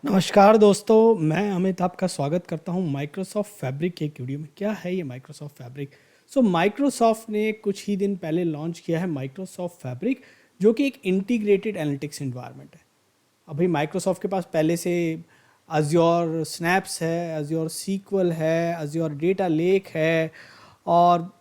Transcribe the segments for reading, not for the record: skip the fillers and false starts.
नमस्कार दोस्तों, मैं अमित आपका स्वागत करता हूं माइक्रोसॉफ्ट फैब्रिक के एक वीडियो में। क्या है ये माइक्रोसॉफ्ट फैब्रिक? माइक्रोसॉफ्ट ने कुछ ही दिन पहले लॉन्च किया है माइक्रोसॉफ्ट फैब्रिक, जो कि एक इंटीग्रेटेड एनालिटिक्स एनवायरनमेंट है। अभी माइक्रोसॉफ्ट के पास पहले से अज्योर स्नैप्स है, अज्योर सीक्वल है, अज्योर डेटा लेक है और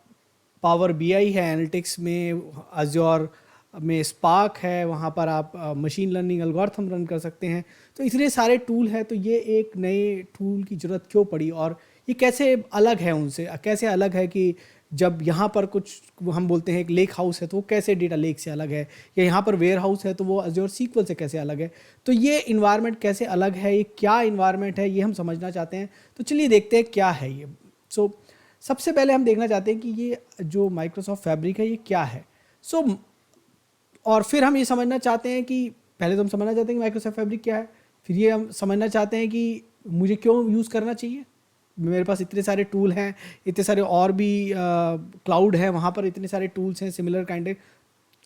पावर बीआई है एनालिटिक्स में, अज्योर में स्पार्क है, वहाँ पर आप मशीन लर्निंग एल्गोरिथम रन कर सकते हैं। तो इतने सारे टूल हैं, तो ये एक नए टूल की ज़रूरत क्यों पड़ी और ये कैसे अलग है उनसे? कैसे अलग है कि जब यहाँ पर कुछ हम बोलते हैं एक लेक हाउस है तो वो कैसे डेटा लेक से अलग है, या यहाँ पर वेयर हाउस है तो वो अज्योर सीक्वल से कैसे अलग है? तो ये इन्वायरमेंट कैसे अलग है, ये क्या इन्वायरमेंट है, ये हम समझना चाहते हैं। तो चलिए देखते हैं क्या है ये। सो सबसे पहले हम देखना चाहते हैं कि ये जो माइक्रोसॉफ्ट फैब्रिक है ये क्या है। सो और फिर हम ये समझना चाहते हैं कि पहले तो हम समझना चाहते हैं कि माइक्रोसॉफ्ट फैब्रिक क्या है, फिर ये हम समझना चाहते हैं कि मुझे क्यों यूज़ करना चाहिए। मेरे पास इतने सारे टूल हैं, इतने सारे और भी क्लाउड है, वहाँ पर इतने सारे टूल्स हैं, सिमिलर काइंड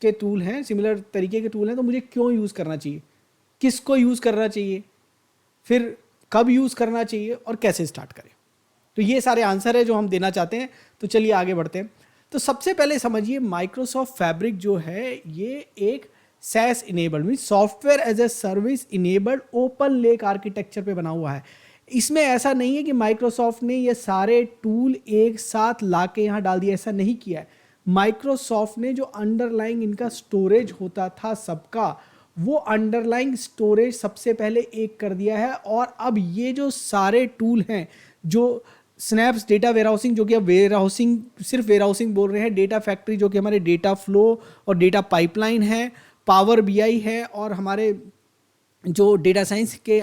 के टूल हैं, सिमिलर तरीके के टूल हैं, तो मुझे क्यों यूज़ करना चाहिए, किसको यूज़ करना चाहिए, फिर कब यूज़ करना चाहिए और कैसे स्टार्ट करें। तो ये सारे आंसर है जो हम देना चाहते हैं। तो चलिए आगे बढ़ते हैं। तो सबसे पहले समझिए माइक्रोसॉफ्ट फैब्रिक जो है ये एक SaaS enabled mean software as a service enabled open lake architecture पे बना हुआ है। इसमें ऐसा नहीं है कि माइक्रोसॉफ्ट ने ये सारे टूल एक साथ ला के यहाँ डाल दिया, ऐसा नहीं किया है। माइक्रोसॉफ्ट ने जो अंडरलाइंग इनका स्टोरेज होता था सबका, वो अंडरलाइंग स्टोरेज सबसे पहले एक कर दिया है। और अब ये जो सारे टूल हैं, जो स्नैप्स डेटा वेयरहाउसिंग, जो कि अब वेयरहाउसिंग सिर्फ वेयरहाउसिंग बोल रहे हैं, डेटा फैक्ट्री जो कि हमारे डेटा फ्लो और डेटा पाइपलाइन है, पावर बीआई है, और हमारे जो डेटा साइंस के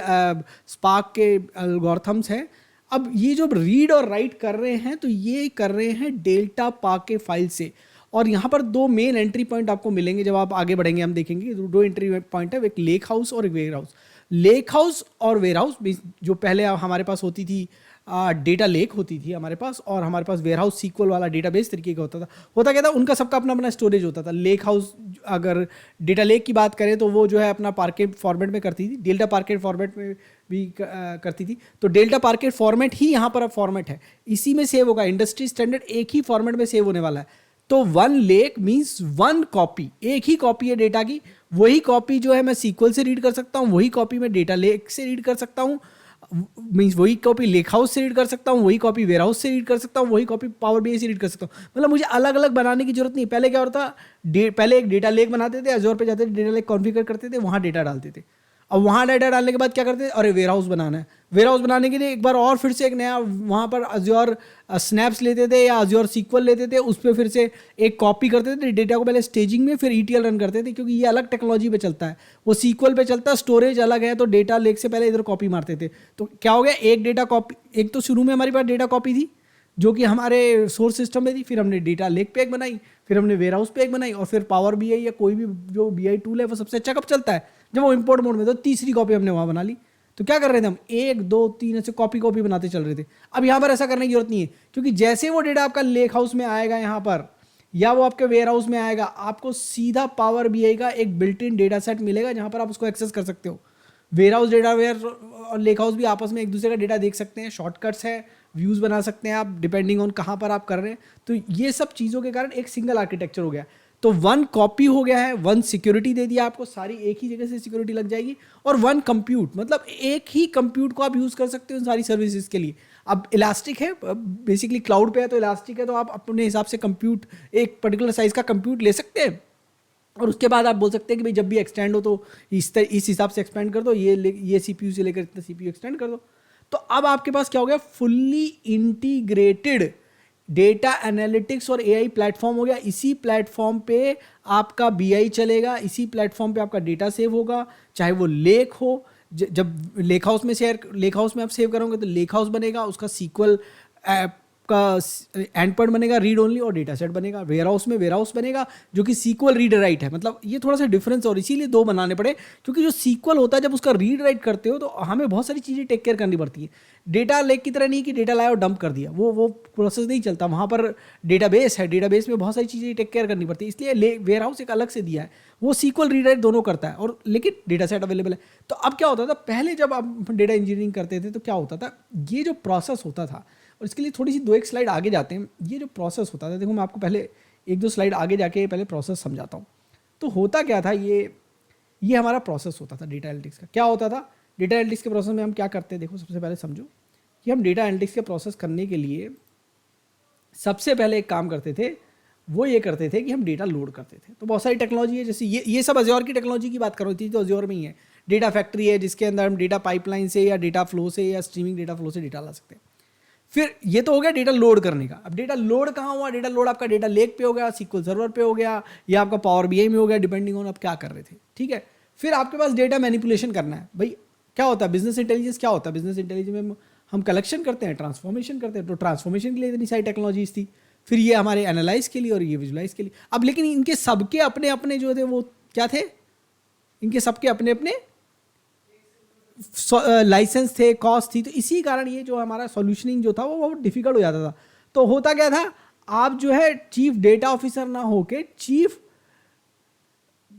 स्पार्क के एल्गोरिथम्स हैं। अब ये जो रीड और राइट कर रहे हैं तो ये कर रहे हैं डेल्टा पार्क के फाइल से। और यहाँ पर दो मेन एंट्री पॉइंट आपको मिलेंगे, जब आप आगे बढ़ेंगे हम देखेंगे दो एंट्री पॉइंट है, एक लेक हाउस और एक वेयर हाउस। लेक हाउस और वेयर हाउस जो पहले हमारे पास होती थी, डेटा लेक होती थी हमारे पास, और हमारे पास वेयर हाउस सीक्वल वाला डेटाबेस तरीके का होता क्या था, उनका सबका अपना अपना स्टोरेज होता था। लेक हाउस अगर डेटा लेक की बात करें तो वो जो है अपना पार्केट फॉर्मेट में करती थी, डेल्टा पार्केट फॉर्मेट में भी करती थी। तो डेल्टा पार्केट फॉर्मेट ही यहाँ पर अब फॉर्मेट है, इसी में सेव होगा। इंडस्ट्री स्टैंडर्ड एक ही फॉर्मेट में सेव होने वाला है। तो one lake means one copy, एक ही कॉपी है डेटा की। वही कॉपी जो है मैं सीक्वल से रीड कर सकता हूँ, वही कॉपी मैं डेटा लेक से रीड कर सकता हूँ, मीन्स वही कॉपी लेक हाउस से रीड कर सकता हूँ, वही कॉपी वेयर हाउस से रीड कर सकता हूँ, वही कॉपी पावर बीआई से रीड कर सकता हूँ। मतलब मुझे अलग अलग बनाने की जरूरत नहीं। पहले क्या होता, पहले एक डेटा लेक बनाते थे, अजोर पे जाते थे, डेटा लेक कॉन्फ़िगर करते थे, वहाँ डेटा डालते थे। अब वहाँ डाटा डालने के बाद क्या करते हैं, अरे वेयर हाउस बनाना है। वेयर हाउस बनाने के लिए एक बार और फिर से एक नया वहाँ पर अज्योर स्नैप्स लेते थे या अज्योर सीक्वल लेते थे, उस पर फिर से एक कॉपी करते थे डेटा को, पहले स्टेजिंग में, फिर ईटीएल रन करते थे, क्योंकि ये अलग टेक्नोलॉजी पे चलता है, वो सीक्वल पे चलता है, स्टोरेज अलग है। तो डेटा लेक से पहले इधर कॉपी मारते थे। तो क्या हो गया, एक डेटा कॉपी, एक तो शुरू में हमारे पास डेटा कॉपी थी जो कि हमारे सोर्स सिस्टम में थी, फिर हमने डेटा लेक पे एक बनाई, फिर हमने वेयर हाउस पे एक बनाई, और फिर पावर बीआई या कोई भी जो बीआई टूल है वो सबसे अच्छा कब चलता है, जब वो इंपोर्ट मोड में। तो तीसरी कॉपी हमने वहाँ बना ली। तो क्या कर रहे थे हम, एक दो तीन ऐसे कॉपी कॉपी बनाते चल रहे थे। अब यहाँ पर ऐसा करने की जरूरत नहीं है, क्योंकि जैसे वो डेटा आपका लेक हाउस में आएगा यहाँ पर, या वो आपके वेयर हाउस में आएगा, आपको सीधा पावर बीआई का एक बिल्ट इन डेटा सेट मिलेगा जहाँ पर आप उसको एक्सेस कर सकते हो। वेयर हाउस डेटा वेयर और लेक हाउस भी आपस में एक दूसरे का डेटा देख सकते हैं, शॉर्टकट्स है, व्यूज़ बना सकते हैं आप डिपेंडिंग ऑन कहाँ पर आप कर रहे हैं। तो ये सब चीज़ों के कारण एक सिंगल आर्किटेक्चर हो गया। तो वन कॉपी हो गया है, वन सिक्योरिटी दे दिया आपको, सारी एक ही जगह से सिक्योरिटी लग जाएगी। और वन कंप्यूट, मतलब एक ही कंप्यूट को आप यूज़ कर सकते हो सारी सर्विसेज के लिए। अब इलास्टिक है, बेसिकली क्लाउड पे है तो इलास्टिक है, तो आप अपने हिसाब से कंप्यूट, एक पर्टिकुलर साइज का कंप्यूट ले सकते हैं, और उसके बाद आप बोल सकते हैं कि भाई जब भी एक्सटेंड हो तो इस हिसाब से एक्सपेंड कर दो, ये सीपीयू से लेकर इतना सीपीयू एक्सटेंड कर दो। तो अब आपके पास क्या हो गया, फुल्ली इंटीग्रेटेड डेटा एनालिटिक्स और एआई प्लेटफॉर्म हो गया। इसी प्लेटफॉर्म पे आपका बीआई चलेगा, इसी प्लेटफॉर्म पे आपका डेटा सेव होगा, चाहे वो लेक हो। जब लेक हाउस में आप सेव करोगे तो लेक हाउस बनेगा, उसका सीक्वल आपका एंड पॉइंट बनेगा रीड ओनली और डेटा सेट बनेगा। वेयरहाउस में वेयरहाउस बनेगा जो कि सीक्वल रीड राइट है। मतलब ये थोड़ा सा डिफरेंस और इसीलिए दो बनाने पड़े, क्योंकि जो सीक्वल होता है जब उसका रीड राइट करते हो तो हमें बहुत सारी चीज़ें टेक केयर करनी पड़ती है। डेटा लेक की तरह नहीं कि डेटा लाया और डंप कर दिया, वो प्रोसेस नहीं चलता। वहाँ पर डेटाबेस है, डेटाबेस में बहुत सारी चीज़ें टेक केयर करनी पड़ती है, इसलिए वेयरहाउस एक अलग से दिया है, वो सीक्वल रीड राइट दोनों करता है। और लेकिन डेटा सेट अवेलेबल है। तो अब क्या होता था, पहले जब आप डेटा इंजीनियरिंग करते थे तो क्या होता था, ये जो प्रोसेस होता था, और इसके लिए थोड़ी सी 2-1 स्लाइड आगे जाते हैं। ये जो प्रोसेस होता था, देखो मैं आपको पहले 1-2 स्लाइड आगे जाके पहले प्रोसेस समझाता हूँ। तो होता क्या था, ये हमारा प्रोसेस होता था डेटा एनालिटिक्स का। क्या होता था डेटा एनालिटिक्स के प्रोसेस में, हम क्या करते हैं, देखो सबसे पहले समझो कि हम डेटा एनालिटिक्स के प्रोसेस करने के लिए सबसे पहले एक काम करते थे, वो ये करते थे कि हम डेटा लोड करते थे। तो बहुत सारी टेक्नोलॉजी है, जैसे ये सब अज्योर की टेक्नोलॉजी की बात कर रही थी, तो अज्योर में ही है। डेटा फैक्ट्री है जिसके अंदर हम डेटा पाइपलाइन से या डेटा फ्लो से या स्ट्रीमिंग डेटा फ्लो से डेटा ला सकते हैं। फिर ये तो हो गया डेटा लोड करने का। अब डेटा लोड कहाँ हुआ, डेटा लोड आपका डेटा लेक पे हो गया, सीक्वल सर्वर पे हो गया, या आपका पावर बीआई में हो गया, डिपेंडिंग ऑन आप क्या कर रहे थे, ठीक है। फिर आपके पास डेटा मैनिपुलेशन करना है। भाई क्या होता है बिजनेस इंटेलिजेंस, क्या होता है बिजनेस इंटेलिजेंस में, हम कलेक्शन करते हैं, ट्रांसफॉर्मेशन करते हैं। तो ट्रांसफॉर्मेशन के लिए इतनी सारी टेक्नोलॉजीज थी, फिर ये हमारे एनालाइज के लिए और ये विजुलाइज के लिए। अब लेकिन इनके सबके अपने अपने जो थे वो क्या थे, इनके सबके अपने अपने लाइसेंस थे, कॉस्ट थी। तो इसी कारण ये जो हमारा सॉल्यूशनिंग जो था वो बहुत डिफिकल्ट हो जाता था। तो होता क्या था, आप जो है चीफ डेटा ऑफिसर ना होके चीफ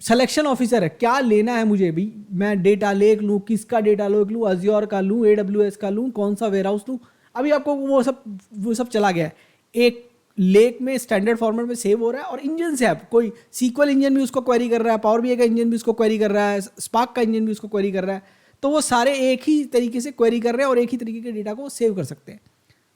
सिलेक्शन ऑफिसर है। क्या लेना है मुझे भी, मैं डेटा लेक लूँ, किसका डेटा लेक लूँ, अज्योर का लूँ, AWS का लूँ, कौन सा वेयरहाउस लूँ। अभी आपको वो सब चला गया है। एक लेक में स्टैंडर्ड फॉर्मेट में सेव हो रहा है, और इंजन से आप कोई सीक्वल इंजन भी उसको क्वेरी कर रहा है, पावर बीआई का इंजन भी उसको क्वेरी कर रहा है, स्पार्क का इंजन भी उसको क्वेरी कर रहा है। तो वो सारे एक ही तरीके से क्वेरी कर रहे हैं और एक ही तरीके के डेटा को सेव कर सकते हैं।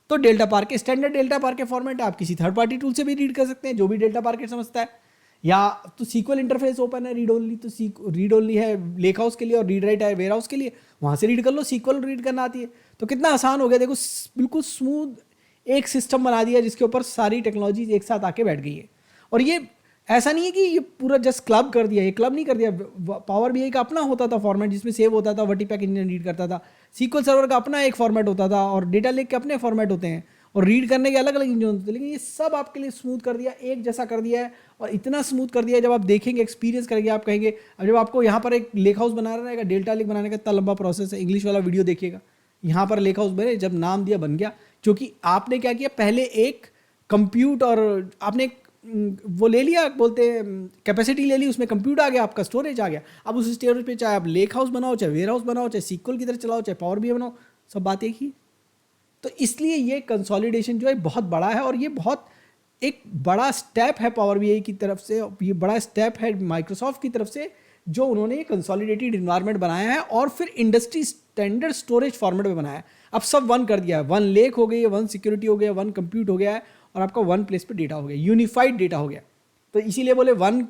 तो delta park standard delta park के फॉर्मेट आप किसी थर्ड पार्टी टूल से भी रीड कर सकते हैं, जो भी डेल्टा पार्क समझता है। या तो सीक्वल इंटरफेस ओपन है रीड ओनली, तो रीड ओनली है लेक हाउस के लिए और रीड राइट है वेयर हाउस के लिए, वहाँ से रीड कर लो। सीक्वल रीड करना आती है तो कितना आसान हो गया, देखो बिल्कुल स्मूथ एक सिस्टम बना दिया जिसके ऊपर सारी टेक्नोलॉजीज एक साथ आके बैठ गई है। और ये ऐसा नहीं है कि ये पूरा जस्ट क्लब कर दिया, ये क्लब नहीं कर दिया। पावर बीआई का अपना होता था फॉर्मेट जिसमें सेव होता था, वर्टीपैक इंजन रीड करता था। सीक्वल सर्वर का अपना एक फॉर्मेट होता था, और डेटा लेक के अपने फॉर्मेट होते हैं, और रीड करने के अलग अलग इंजन होते थे। लेकिन ये सब आपके लिए स्मूथ कर दिया, एक जैसा कर दिया है। और इतना स्मूथ कर दिया है, जब आप देखेंगे, एक्सपीरियंस करेंगे, आप कहेंगे। अब जब आपको यहाँ पर एक लेक हाउस बनाना रहेगा, डेल्टा लेक बनाने का इतना लंबा प्रोसेस है, इंग्लिश वाला वीडियो देखिएगा। यहाँ पर लेक हाउस बने, जब नाम दिया बन गया, क्योंकि आपने क्या किया, पहले एक कंप्यूट और आपने वो ले लिया, बोलते हैं कैपेसिटी ले ली, उसमें कंप्यूट आ गया, आपका स्टोरेज आ गया। अब उस स्टोरेज पे चाहे आप लेक हाउस बनाओ, चाहे वेयर हाउस बनाओ, चाहे सीक्वल की तरह चलाओ, चाहे पावर बीआई बनाओ, सब बात एक ही। तो इसलिए ये कंसोलिडेशन जो है बहुत बड़ा है, और ये बहुत एक बड़ा स्टेप है पावर बीआई की तरफ से, ये बड़ा स्टेप है माइक्रोसॉफ्ट की तरफ से, जो उन्होंने ये कंसोलिडेटेड इन्वायरमेंट बनाया है और फिर इंडस्ट्री स्टैंडर्ड स्टोरेज फॉर्मेट में बनाया है। अब सब वन कर दिया है, वन लेक हो गई है, वन सिक्योरिटी हो गया, वन कंप्यूट हो गया है, और आपका वन प्लेस पे डेटा हो गया, यूनिफाइड डेटा हो गया। तो इसीलिए बोले one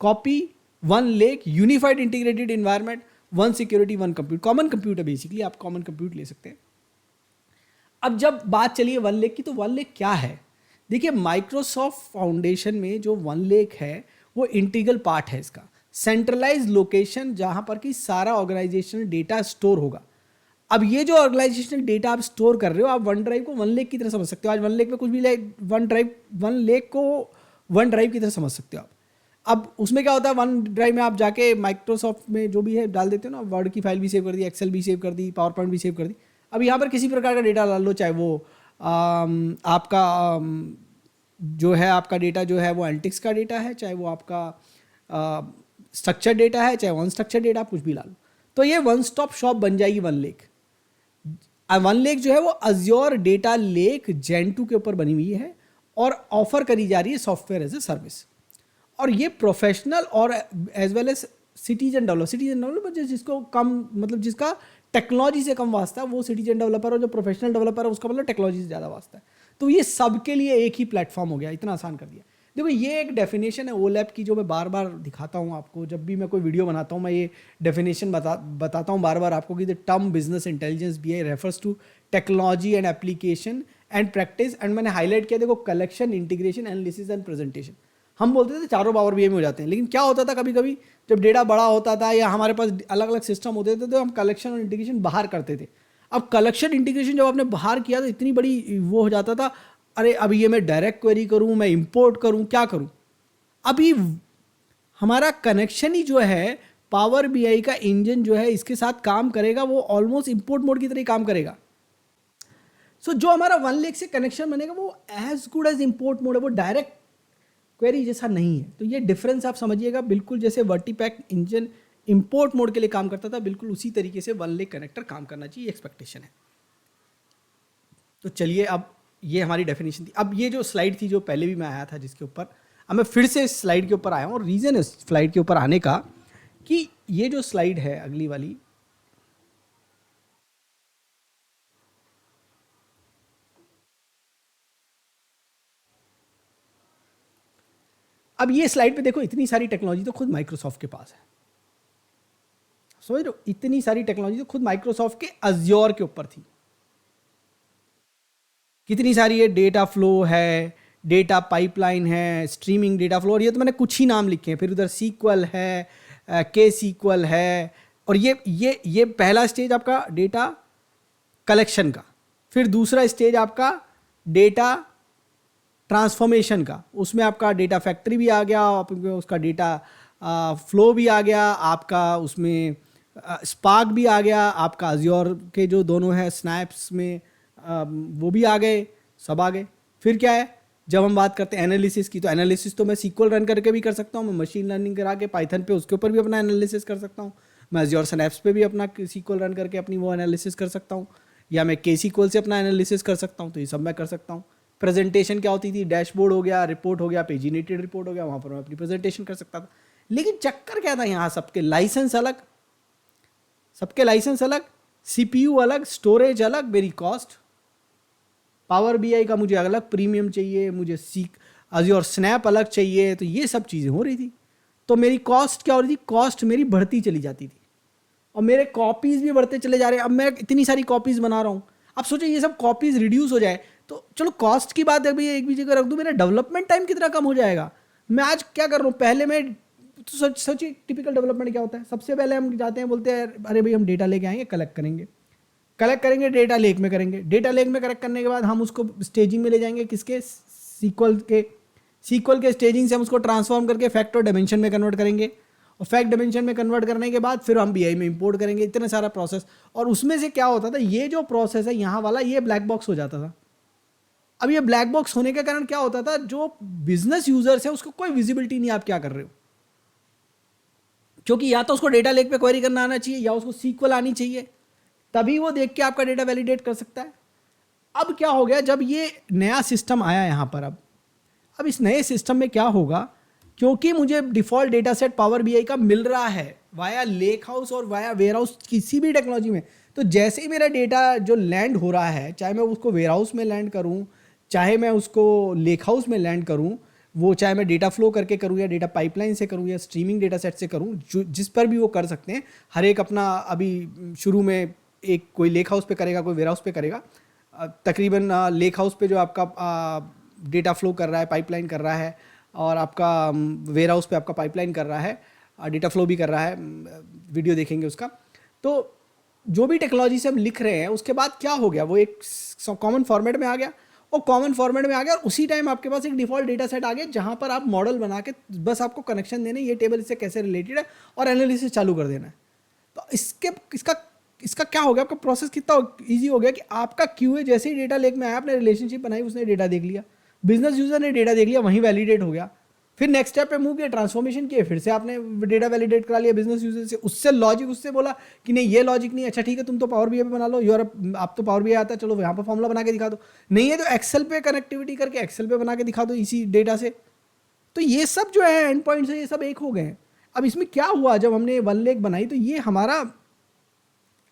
copy, one lake, unified integrated environment, one security, one compute. Common compute है बेसिकली, आप कॉमन कंप्यूट ले सकते हैं। अब जब बात चलिए वन लेक की, तो वन लेक क्या है, देखिए माइक्रोसॉफ्ट फाउंडेशन में जो वन लेक है वो इंटीग्रल पार्ट है इसका। सेंट्रलाइज लोकेशन जहां पर कि सारा ऑर्गेनाइजेशनल डेटा स्टोर होगा। अब ये जो ऑर्गेनाइजेशनल डेटा आप स्टोर कर रहे हो, आप वन ड्राइव को वन लेक की तरह समझ सकते हो। आज वन लेक में कुछ भी वन लेक को वन ड्राइव की तरह समझ सकते हो आप। अब उसमें क्या होता है, वन ड्राइव में आप जाके माइक्रोसॉफ्ट में जो भी है डाल देते हो ना, वर्ड की फाइल भी सेव कर दी, एक्सेल भी सेव कर दी, पावर पॉइंट भी सेव कर दी। अब यहाँ पर किसी प्रकार का डेटा डाल लो, चाहे वो आपका जो है आपका डेटा जो है वो एनालिटिक्स का डेटा है, चाहे वो आपका स्ट्रक्चर डेटा है, चाहे अनस्ट्रक्चर डेटा, आप कुछ भी ला लो। तो ये वन स्टॉप शॉप बन जाएगी वन लेक। वन लेक जो है वो अज्योर डेटा लेक जेन 2 के ऊपर बनी हुई है और ऑफर करी जा रही है सॉफ्टवेयर एज ए सर्विस। और ये प्रोफेशनल और as well as citizen developer जिसको कम मतलब जिसका टेक्नोलॉजी से कम वास्ता है वो सिटीजन डेवलपर, और जो प्रोफेशनल डेवलपर है उसका मतलब टेक्नोलॉजी से ज़्यादा वास्ता है। तो ये सबके लिए एक ही प्लेटफॉर्म हो गया, इतना आसान कर दिया। देखो ये एक डेफिनेशन है ओलैप की, जो मैं बार बार दिखाता हूँ आपको, जब भी मैं कोई वीडियो बनाता हूँ मैं ये डेफिनेशन बताता हूँ बार बार आपको कि the term business intelligence BI refers to technology and application and practice. And मैंने हाईलाइट किया, देखो collection, integration, analysis and presentation. हम बोलते थे चारों पावर BI में हो जाते हैं, लेकिन क्या होता था कभी कभी जब डेटा बड़ा होता था या हमारे पास अलग अलग सिस्टम होते थे तो हम कलेक्शन और इंटीग्रेशन बाहर करते थे। अब कलेक्शन इंटीग्रेशन जब आपने बाहर किया तो इतनी बड़ी वो हो जाता था, अरे अभी ये मैं डायरेक्ट क्वेरी करूं, मैं इंपोर्ट करूं, क्या करूं? अभी हमारा कनेक्शन ही जो है पावर बीआई का इंजन जो है इसके साथ काम करेगा, वो ऑलमोस्ट इंपोर्ट मोड की तरह ही काम करेगा। सो जो हमारा वन लेक से कनेक्शन बनेगा वो as good as import mode है, वो डायरेक्ट क्वेरी जैसा नहीं है। तो ये डिफरेंस आप समझिएगा, बिल्कुल जैसे वर्टीपैक इंजन इंपोर्ट मोड के लिए काम करता था, बिल्कुल उसी तरीके से वन लेक कनेक्टर काम करना चाहिए, एक्सपेक्टेशन है। तो चलिए, अब ये हमारी डेफिनेशन थी। अब ये जो स्लाइड थी जो पहले भी मैं आया था जिसके ऊपर, अब मैं फिर से इस स्लाइड के ऊपर आया हूँ, और रीज़न है इस स्लाइड के ऊपर आने का कि ये जो स्लाइड है अगली वाली, अब ये स्लाइड पे देखो, इतनी सारी टेक्नोलॉजी तो खुद माइक्रोसॉफ्ट के पास है। समझ रहे हो, इतनी सारी टेक्नोलॉजी तो खुद माइक्रोसॉफ्ट के अज्योर के ऊपर थी। कितनी सारी है, डेटा फ्लो है, डेटा पाइपलाइन है, स्ट्रीमिंग डेटा फ्लो, और ये तो मैंने कुछ ही नाम लिखे हैं। फिर उधर सीक्वल है, के सीक्वल है, और ये पहला स्टेज आपका डेटा कलेक्शन का। फिर दूसरा स्टेज आपका डेटा ट्रांसफॉर्मेशन का, उसमें आपका डेटा फैक्ट्री भी आ गया, उसका डेटा फ्लो भी आ गया आपका, उसमें स्पार्क भी आ गया आपका, अज्योर के जो दोनों है स्नैप्स में वो भी आ गए, सब आ गए। फिर क्या है, जब हम बात करते हैं एनालिसिस की, तो एनालिसिस तो मैं सीक्वल रन करके भी कर सकता हूँ, मैं मशीन लर्निंग करा के पाइथन पे उसके ऊपर भी अपना एनालिसिस कर सकता हूँ, मैं अज्योर स्नैप्स पे भी अपना सीक्वल रन करके अपनी वो एनालिसिस कर सकता हूँ, या मैं के सीक्वल से अपना एनालिसिस कर सकता हूँ। तो ये सब मैं कर सकता हूँ। प्रेजेंटेशन क्या होती थी, डैशबोर्ड हो गया, रिपोर्ट हो गया, पेजिनेटेड रिपोर्ट हो गया, वहाँ पर मैं अपनी प्रेजेंटेशन कर सकता था। लेकिन चक्कर क्या था यहाँ, सबके लाइसेंस अलग, सबके लाइसेंस अलग, सीपीयू अलग, स्टोरेज अलग, मेरी कॉस्ट। पावर बीआई का मुझे अलग प्रीमियम चाहिए, मुझे अज्योर स्नैप अलग चाहिए, तो ये सब चीज़ें हो रही थी। तो मेरी कॉस्ट क्या हो रही थी, कॉस्ट मेरी बढ़ती चली जाती थी, और मेरे कॉपीज़ भी बढ़ते चले जा रहे हैं। अब मैं इतनी सारी कॉपीज़ बना रहा हूँ, अब सोचिए ये सब कॉपीज़ रिड्यूस हो जाए, तो चलो कॉस्ट की बात है भैया एक भी जगह रख दूँ, मेरा डेवलपमेंट टाइम कितना कम हो जाएगा। मैं आज क्या कर रहा हूँ, पहले मैं तो सोचिए टिपिकल डेवलपमेंट क्या होता है। सबसे पहले हम जाते हैं, बोलते हैं अरे भाई हम डेटा लेके आएंगे, कलेक्ट करेंगे, डेटा लेक में करेंगे, डेटा लेक में कलेक्ट करने के बाद हम उसको स्टेजिंग में ले जाएंगे, किसके, सीक्वल के स्टेजिंग से हम उसको ट्रांसफॉर्म करके फैक्ट और डायमेंशन में कन्वर्ट करेंगे, और फैक्ट डायमेंशन में कन्वर्ट करने के बाद फिर हम बीआई में इंपोर्ट करेंगे। इतना सारा प्रोसेस, और उसमें से क्या होता था, ये जो प्रोसेस है यहाँ वाला, ये ब्लैक बॉक्स हो जाता था। अब ये ब्लैक बॉक्स होने के कारण क्या होता था, जो बिजनेस यूजर्स है उसको कोई विजिबिलिटी नहीं आप क्या कर रहे हो, क्योंकि या तो उसको डेटा लेक पे क्वेरी करना आना चाहिए, या उसको सीक्वल आनी चाहिए, तभी वो देख के आपका डेटा वैलिडेट कर सकता है। अब क्या हो गया, जब ये नया सिस्टम आया यहाँ पर, अब इस नए सिस्टम में क्या होगा, क्योंकि मुझे default data set power BI का मिल रहा है वाया लेक हाउस और वाया वेयर हाउस, किसी भी टेक्नोलॉजी में, तो जैसे ही मेरा डेटा जो लैंड हो रहा है, चाहे मैं उसको वेयर हाउस में लैंड करूँ, चाहे मैं उसको लेक हाउस में लैंड करूँ, वो चाहे मैं डेटा फ्लो करके करूँ, या डेटा पाइपलाइन से करूँ, या स्ट्रीमिंग डेटा सेट से करूँ, जो जिस पर भी वो कर सकते हैं, हर एक अपना, अभी शुरू में एक कोई लेक हाउस पे करेगा, कोई वेयर हाउस पे करेगा। तकरीबन लेक हाउस पे जो आपका डेटा फ्लो कर रहा है, पाइपलाइन कर रहा है, और आपका वेयर हाउस पे आपका पाइपलाइन कर रहा है, डेटा फ्लो भी कर रहा है, वीडियो देखेंगे उसका। तो जो भी टेक्नोलॉजी से हम लिख रहे हैं, उसके बाद क्या हो गया, वो एक कॉमन फॉर्मेट में आ गया, और कॉमन फॉर्मेट में आ गया, और उसी टाइम आपके पास एक डिफ़ॉल्ट डेटा सेट आ गया, जहाँ पर आप मॉडल बना के बस आपको कनेक्शन देने, ये टेबल इससे कैसे रिलेटेड है, और एनालिसिस चालू कर देना है। तो इसका क्या हो गया, आपका प्रोसेस कितना ईजी हो गया कि आपका क्यूए जैसे ही डेटा लेक में आया, आपने रिलेशनशिप बनाई, उसने डेटा देख लिया, बिजनेस यूजर ने डेटा देख लिया, वहीं वैलिडेट हो गया। फिर नेक्स्ट स्टेप पे मूव किया, ट्रांसफॉर्मेशन किए, फिर से आपने डेटा वैलिडेट करा लिया बिजनेस यूजर से, उससे लॉजिक उससे बोला कि नहीं ये लॉजिक नहीं, अच्छा ठीक है तुम तो पावर बीआई पे बना लो, आप तो पावर बीआई आता है, चलो यहाँ पर फॉर्मूला बना के दिखा दो, नहीं है तो एक्सेल पे कनेक्टिविटी करके एक्सेल पे बना के दिखा दो इसी डेटा से। तो ये सब जो है एंड पॉइंट्स है, ये सब एक हो गए हैं। अब इसमें क्या हुआ, जब हमने वन लेक बनाई, तो ये हमारा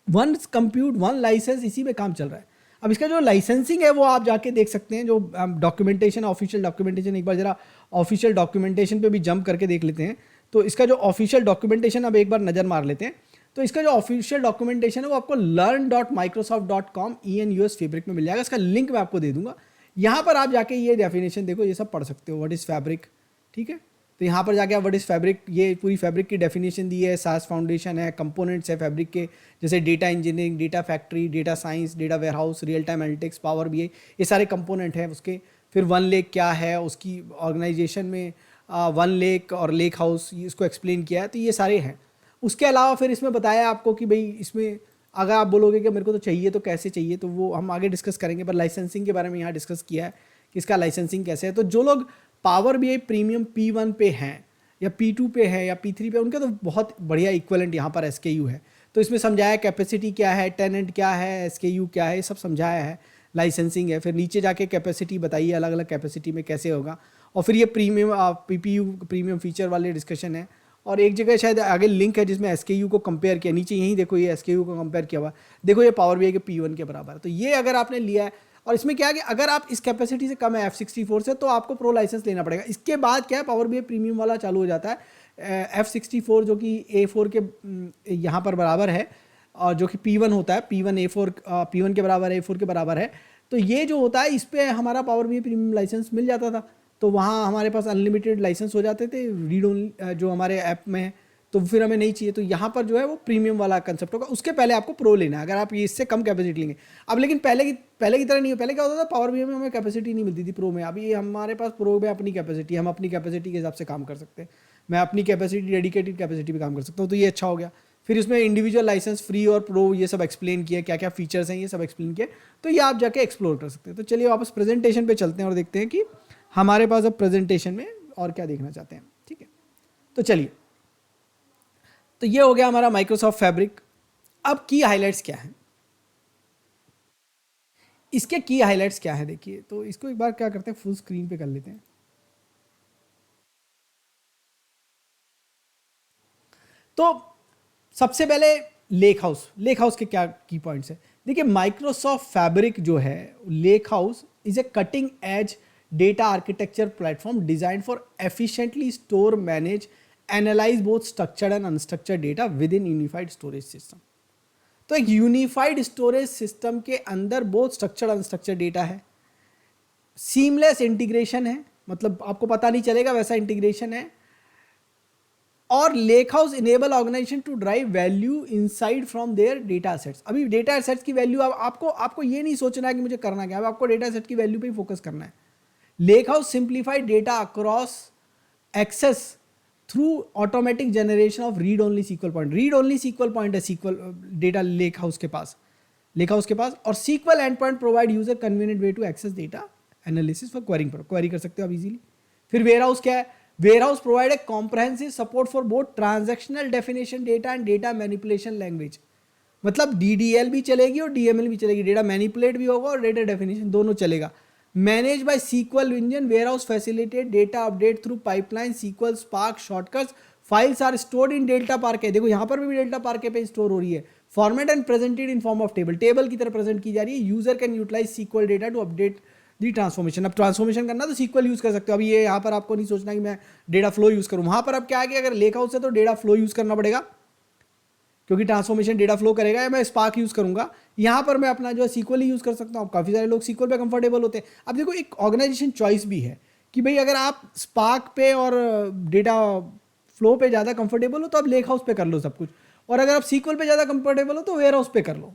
वन कंप्यूट वन लाइसेंस, इसी में काम चल रहा है। अब इसका जो लाइसेंसिंग है वो आप जाके देख सकते हैं, जो डॉक्यूमेंटेशन, ऑफिशियल डॉक्यूमेंटेशन, एक बार जरा ऑफिशियल डॉक्यूमेंटेशन पे भी जंप करके देख लेते हैं। तो इसका जो ऑफिशियल डॉक्यूमेंटेशन अब एक बार नज़र मार लेते हैं। तो इसका जो ऑफिशियल डॉक्यूमेंटेशन है वो आपको learn.microsoft.com ENUS फैब्रिक में मिल जाएगा, इसका लिंक मैं आपको दे दूंगा। यहाँ पर आप जाके ये डेफिनेशन देखो, ये सब पढ़ सकते हो, व्हाट इज़ फैब्रिक, ठीक है। तो यहाँ पर जाके आप व्हाट इज़ फैब्रिक, ये पूरी फैब्रिक की डेफिनेशन दी है, सास फाउंडेशन है, कंपोनेंट्स है फैब्रिक के, जैसे data engineering, data factory, data science, data warehouse, real time analytics, power BI, ये सारे कंपोनेंट हैं उसके। फिर वन लेक क्या है, उसकी ऑर्गेनाइजेशन में वन लेक और लेक हाउस इसको एक्सप्लेन किया है, तो ये सारे हैं। उसके अलावा फिर इसमें बताया आपको कि भाई इसमें अगर आप बोलोगे कि मेरे को तो चाहिए तो कैसे चाहिए, तो वो हम आगे डिस्कस करेंगे, पर लाइसेंसिंग के बारे में यहाँ डिस्कस किया है कि इसका लाइसेंसिंग कैसे है। तो जो लोग पावर बीआई प्रीमियम P1 पे हैं या P2 पे है या P3 पे, उनका तो बहुत बढ़िया इक्वलेंट यहाँ पर SKU है। तो इसमें समझाया कैपेसिटी क्या है, टेनेंट क्या है, SKU क्या है, ये सब समझाया है। लाइसेंसिंग है, फिर नीचे जाके कैपेसिटी बताइए अलग अलग कैपेसिटी में कैसे होगा, और फिर ये प्रीमियम PPU प्रीमियम फीचर वाले डिस्कशन है। और एक जगह शायद आगे लिंक है जिसमें SKU को कंपेयर किया, नीचे यहीं देखो ये SKU को कंपेयर किया हुआ, देखो ये पावर बीआई के P1 के बराबर है। तो ये अगर आपने लिया है, और इसमें क्या है कि अगर आप इस कैपेसिटी से कम है F64 से, तो आपको प्रो लाइसेंस लेना पड़ेगा। इसके बाद क्या है, पावर बीआई प्रीमियम वाला चालू हो जाता है, F64 जो कि A4 के यहाँ पर बराबर है, और जो कि P1 होता है, P1 A4 P1 के बराबर है, A4 के बराबर है। तो ये जो होता है इस पर हमारा पावर बीआई प्रीमियम लाइसेंस मिल जाता था, तो वहाँ हमारे पास अनलिमिटेड लाइसेंस हो जाते थे रीड ओनली जो हमारे ऐप में है, तो फिर हमें नहीं चाहिए। तो यहाँ पर जो है वो प्रीमियम वाला कंसेप्ट होगा। उसके पहले आपको प्रो लेना है अगर आप ये इससे कम कैपेसिटी लेंगे। अब लेकिन पहले की तरह नहीं हो। पहले क्या होता था, पावर बीआई में हमें कैपेसिटी नहीं मिलती थी प्रो में। अभी हमारे पास प्रो में अपनी कैपेसिटी, हम अपनी कैपेसिटी के हिसाब से काम कर सकते हैं। मैं अपनी कैपेसिटी, डेडिकेटेड कैपेसिटी पे काम कर सकता हूँ, तो ये अच्छा हो गया। फिर इसमें इंडिविजुअल लाइसेंस, फ्री और प्रो, ये सब एक्सप्लेन किया, क्या क्या फीचर्स हैं ये सब एक्सप्लेन किया, तो ये आप जाके एक्सप्लोर कर सकते हैं। तो चलिए वापस प्रेजेंटेशन पे चलते हैं और देखते हैं कि हमारे पास अब प्रेजेंटेशन में और क्या देखना चाहते हैं। ठीक है, तो चलिए, तो ये हो गया हमारा माइक्रोसॉफ्ट फैब्रिक। अब की हाइलाइट्स क्या है, इसके की हाइलाइट्स क्या है देखिए। तो इसको एक बार क्या करते हैं, फुल स्क्रीन पे कर लेते हैं। तो सबसे पहले लेक हाउस के क्या की पॉइंट्स है देखिए। माइक्रोसॉफ्ट फैब्रिक जो है, lake house is a cutting edge data architecture platform design for efficiently store, manage, analyse both structured and unstructured data with in unified storage system. तो एक यूनिफाइड स्टोरेज सिस्टम के अंदर both structured unstructured data है, seamless integration है, मतलब आपको पता नहीं चलेगा वैसा इंटीग्रेशन है, और lake house enable organisation to drive value inside from their data sets. अभी डेटा सेट्स की वैल्यू आपको ये नहीं सोचना है कि मुझे करना क्या है, आपको डेटा सेट की वैल्यू पे ही फोकस करना है। Lake house simplified data across access through automatic generation of read only SQL point. Read only SQL point है सीक्वल डेटा लेक हाउस के पास, और SQL end point provide user convenient way to access data analysis for querying, query कर सकते हो आप easily. फिर ware house क्या है, warehouse provide a comprehensive support for both transactional definition data and data manipulation language. मतलब DDL भी चलेगी और DML भी चलेगी, डेटा मैनिपुलेट भी होगा और डेटा डेफिनेशन दोनों चलेगा। Manage by SQL engine, warehouse facilitate data update through pipeline, SQL, Spark, shortcuts, files are stored in Delta parquet. देखो यहाँ पर भी डेल्टा पार्के पे स्टोर हो रही है। Format and presented in form of table की तरह प्रेजेंट की जा रही है। User can utilize SQL data to update the transformation. अब ट्रांसफॉर्मेशन करना तो सीक्वल यूज कर सकते हो। अभी ये यहाँ पर आपको नहीं सोचना कि मैं डेटा फ्लो यूज करूँ, वहाँ पर अब क्या है कि अगर लेक हाउस है तो डेटा फ्लो यूज करना पड़ेगा, क्योंकि ट्रांसफॉर्मेशन डेटा फ्लो करेगा, या मैं स्पार्क यूज करूंगा। यहाँ पर मैं अपना जो है सीक्वल ही यूज कर सकता हूँ। काफ़ी सारे लोग सीक्वल पे कंफर्टेबल होते हैं। अब देखो एक ऑर्गेनाइजेशन चॉइस भी है कि भाई अगर आप स्पार्क पे और डेटा फ्लो पे ज़्यादा कंफर्टेबल हो तो आप लेक हाउस पे कर लो सब कुछ, और अगर आप सीक्वल पे ज़्यादा कंफर्टेबल हो तो वेयर हाउस पे कर लो।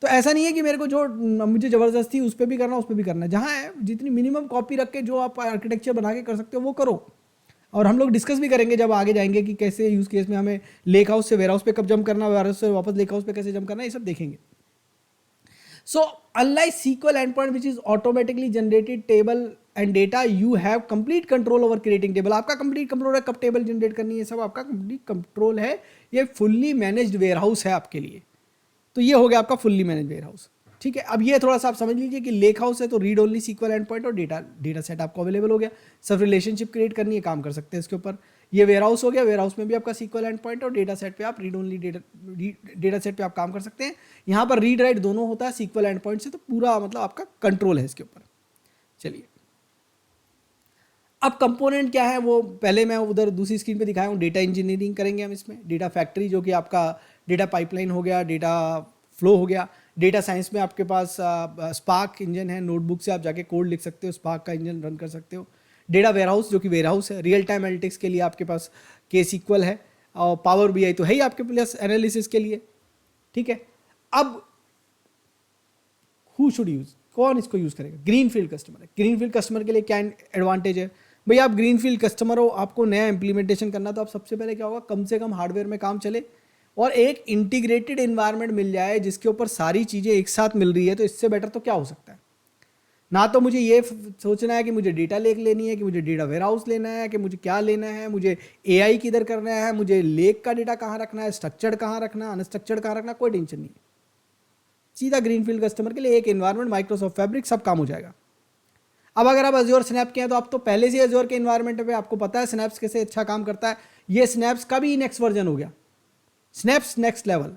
तो ऐसा नहीं है कि मेरे को जो मुझे ज़बरदस्ती उस पर भी करना उस पर भी करना है। जहाँ है जितनी मिनिमम कॉपी रख के जो आप आर्किटेक्चर बना के कर सकते हो वो करो। और हम लोग डिस्कस भी करेंगे जब आगे जाएंगे कि कैसे यूज़ केस में हमें लेक हाउस से वेयर हाउस पे कब जंप करना, वेयर हाउस से वापस लेक हाउस पे कैसे जंप करना, ये सब देखेंगे। So unlike SQL endpoint which is automatically generated table and data, you have complete control over creating table. आपका कंप्लीट कंट्रोल है कब टेबल जनरेट करनी है, सब आपका कंप्लीट कंट्रोल है। ये फुल्ली मैनेज्ड वेयर हाउस है आपके लिए। तो ये हो गया आपका फुल्ली मैनेज वेयर हाउस। ठीक है, अब ये थोड़ा सा आप समझ लीजिए कि लेक हाउस है तो read only sequel end point और डेटा सेट आपको अवेलेबल हो गया। सब रिलेशनशिप क्रिएट करनी है, काम कर सकते हैं इसके ऊपर। ये वेयर हाउस हो गया, वेयर हाउस में भी आपका सीक्वल एंड पॉइंट और डेटा सेट पे आप रीड ओनली डेटा सेट पे आप काम कर सकते हैं। यहाँ पर रीड राइट दोनों होता है सीक्वल एंड पॉइंट से, तो पूरा मतलब आपका कंट्रोल है इसके ऊपर। चलिए, अब कंपोनेंट क्या है वो पहले मैं उधर दूसरी स्क्रीन पे दिखाया हूँ। डेटा इंजीनियरिंग करेंगे हम इसमें। डेटा फैक्ट्री जो कि आपका डेटा पाइपलाइन हो गया, डेटा फ्लो हो गया। डेटा साइंस में आपके पास स्पार्क इंजन है, नोटबुक से आप जाके कोड लिख सकते हो, स्पार्क का इंजन रन कर सकते हो। डेटा वेयरहाउस जो कि वेयरहाउस है, रियल टाइम एनालिटिक्स के लिए आपके पास KSQL है, और पावर BI तो है ही आपके पास एनालिसिस के लिए, ठीक है। अब हु शुड यूज, कौन इसको यूज करेगा? ग्रीनफील्ड कस्टमर है। ग्रीनफील्ड कस्टमर के लिए क्या एडवांटेज है भाई? आप ग्रीनफील्ड कस्टमर हो, आपको नया इंप्लीमेंटेशन करना, तो आप सबसे पहले क्या होगा, कम से कम हार्डवेयर में काम चले और एक इंटीग्रेटेड एनवायरनमेंट मिल जाए जिसके ऊपर सारी चीज़ें एक साथ मिल रही है। तो इससे बेटर तो क्या हो सकता है? ना तो मुझे ये सोचना है कि मुझे डेटा लेक लेनी है, कि मुझे डेटा वेयरहाउस लेना है, कि मुझे क्या लेना है, मुझे AI किधर करना है, मुझे लेक का डेटा कहाँ रखना है, स्ट्रक्चर्ड कहाँ रखना, अनस्ट्रक्चर्ड कहाँ रखना, कोई टेंशन नहीं है। सीधा ग्रीनफील्ड कस्टमर के लिए एक एनवायरनमेंट, माइक्रोसॉफ्ट फैब्रिक, सब काम हो जाएगा। अब अगर आप अज्योर स्नैप के हैं तो आप तो पहले से अज्योर के एनवायरनमेंट पे, आपको पता है स्नैप्स कैसे अच्छा काम करता है। ये स्नैप्स का भी नेक्स्ट वर्जन हो गया, स्नैप्स नेक्स्ट लेवल।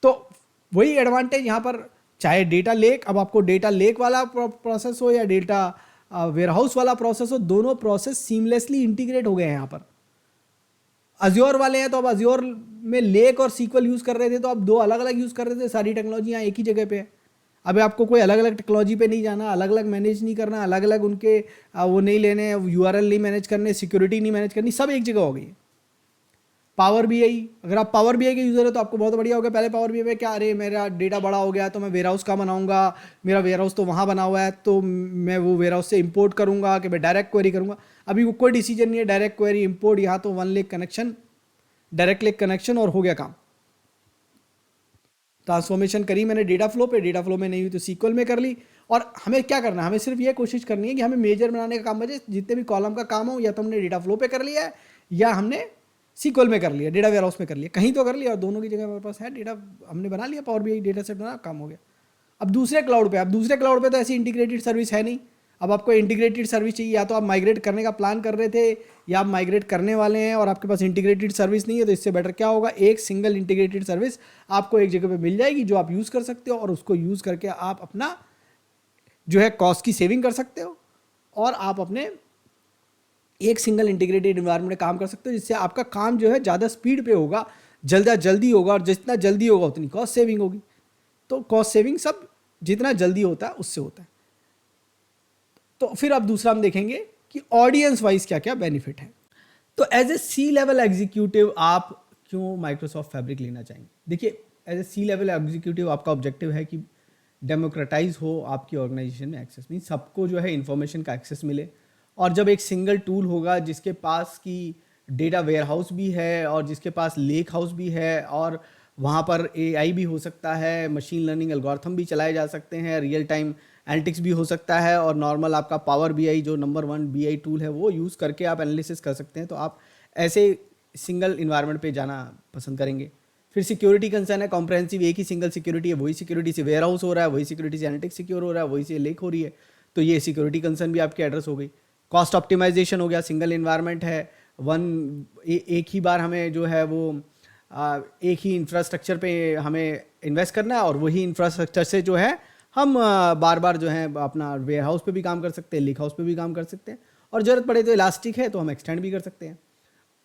तो वही एडवांटेज यहाँ पर, चाहे डेटा लेक, अब आपको डेटा लेक वाला प्रोसेस हो या डेटा वेयरहाउस वाला प्रोसेस हो, दोनों प्रोसेस सीमलेसली इंटीग्रेट हो गए हैं यहाँ पर। अज्योर वाले हैं तो अब अज्योर में लेक और सीक्वल यूज़ कर रहे थे, तो अब दो अलग अलग यूज़ कर रहे थे, सारी टेक्नोलॉजी यहाँ एक ही जगह पे है। अब आपको कोई अलग अलग टेक्नोलॉजी पे नहीं जाना, अलग अलग मैनेज नहीं करना, अलग अलग उनके वो नहीं लेने, URL नहीं मैनेज करने, सिक्योरिटी नहीं मैनेज करनी, सब एक जगह हो गई है। पावर BI, अगर आप पावर BI के यूज़र है तो आपको बहुत बढ़िया हो गया। पहले पावर BI में क्या, अरे मेरा डेटा बड़ा हो गया तो मैं वेयरहाउस का बनाऊंगा, मेरा वेयरहाउस तो वहाँ बना हुआ है तो मैं वो वेयरहाउस से इंपोर्ट करूंगा कि मैं डायरेक्ट क्वेरी करूंगा। अभी वो कोई डिसीजन नहीं है, डायरेक्ट क्वेरी इंपोर्ट, यहाँ तो 1 link connection, direct link connection और हो गया काम। ट्रांसफॉर्मेशन करी मैंने डेटा फ्लो पे, डेटा फ्लो में नहीं हुई तो SQL में कर ली। और हमें क्या करना है, हमें सिर्फ ये कोशिश करनी है कि हमें मेजर बनाने का काम बचे। जितने भी कॉलम का काम हो, या तो हमने डेटा फ्लो पे कर लिया है या हमने SQL में कर लिया, डेटा वेयरहाउस में कर लिया, कहीं तो कर लिया, और दोनों की जगह हमारे पास है डेटा, हमने बना लिया पावर BI डेटा सेट बना, काम हो गया। अब दूसरे क्लाउड पे तो ऐसी इंटीग्रेटेड सर्विस है नहीं। अब आपको इंटीग्रेटेड सर्विस चाहिए, या तो आप माइग्रेट करने का प्लान कर रहे थे या आप माइग्रेट करने वाले हैं और आपके पास इंटीग्रेटेड सर्विस नहीं है, तो इससे बेटर क्या होगा, एक सिंगल इंटीग्रेटेड सर्विस आपको एक जगह पे मिल जाएगी जो आप यूज़ कर सकते हो, और उसको यूज़ करके आप अपना जो है कॉस्ट की सेविंग कर सकते हो, और आप अपने एक सिंगल इंटीग्रेटेड एनवायरनमेंट में काम कर सकते हो, जिससे आपका काम जो है ज़्यादा स्पीड पे होगा, जल्दी होगा, और जितना जल्दी होगा उतनी कॉस्ट सेविंग होगी। तो कॉस्ट सेविंग सब जितना जल्दी होता है उससे होता है। तो फिर अब दूसरा हम देखेंगे कि ऑडियंस वाइज क्या क्या बेनिफिट है। तो एज ए C-लेवल एग्जीक्यूटिव आप क्यों माइक्रोसॉफ्ट फैब्रिक लेना चाहेंगे? देखिए, एज ए C-लेवल एग्जीक्यूटिव आपका ऑब्जेक्टिव है कि डेमोक्रेटाइज हो आपकी ऑर्गेनाइजेशन में एक्सेस, मीन सबको जो है इंफॉर्मेशन का एक्सेस मिले। और जब एक सिंगल टूल होगा जिसके पास की डेटा वेयरहाउस भी है और जिसके पास लेक हाउस भी है, और वहाँ पर AI भी हो सकता है, मशीन लर्निंग एल्गोरिथम भी चलाए जा सकते हैं, रियल टाइम एनालिटिक्स भी हो सकता है, और नॉर्मल आपका पावर BI जो नंबर 1 BI टूल है वो यूज़ करके आप एनालिसिस कर सकते हैं, तो आप ऐसे सिंगल इन्वायरमेंट पे जाना पसंद करेंगे। फिर सिक्योरिटी कंसर्न है, कॉम्प्रहेंसिव एक ही सिंगल सिक्योरिटी है, वही सिक्योरिटी से वेयरहाउस हो रहा है, वही सिक्योरिटी से एनालिटिक्स सिक्योर हो रहा है, वही से लेक हो रही है, तो ये सिक्योरिटी कंसर्न भी आपकी एड्रेस हो गई। कॉस्ट ऑप्टिमाइजेशन हो गया, सिंगल इन्वायरमेंट है, एक ही बार हमें जो है वो एक ही इंफ्रास्ट्रक्चर पे हमें इन्वेस्ट करना है, और वही इंफ्रास्ट्रक्चर से जो है हम बार बार जो है अपना वेयर हाउस पे भी काम कर सकते हैं, लेक हाउस पे भी काम कर सकते हैं, और ज़रूरत पड़े तो इलास्टिक है तो हम एक्सटेंड भी कर सकते हैं।